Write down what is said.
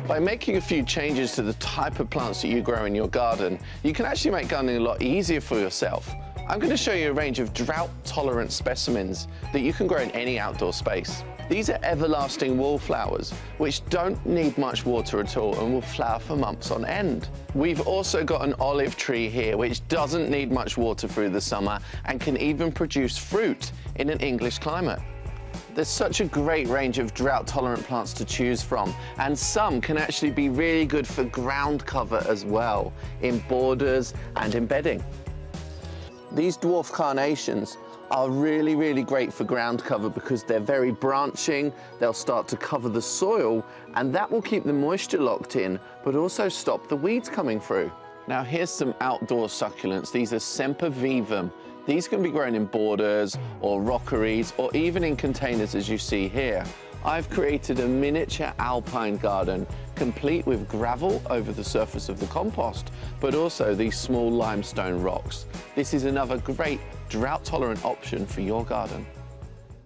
By making a few changes to the type of plants that you grow in your garden, you can actually make gardening a lot easier for yourself. I'm going to show you a range of drought-tolerant specimens that you can grow in any outdoor space. These are everlasting wallflowers, which don't need much water at all and will flower for months on end. We've also got an olive tree here, which doesn't need much water through the summer and can even produce fruit in an English climate. There's such a great range of drought-tolerant plants to choose from, and some can actually be really good for ground cover as well, in borders and in bedding. These dwarf carnations are really great for ground cover because they're very branching, they'll start to cover the soil, and that will keep the moisture locked in, but also stop the weeds coming through. Now here's some outdoor succulents. These are sempervivum. These can be grown in borders or rockeries or even in containers as you see here. I've created a miniature alpine garden complete with gravel over the surface of the compost, but also these small limestone rocks. This is another great drought-tolerant option for your garden.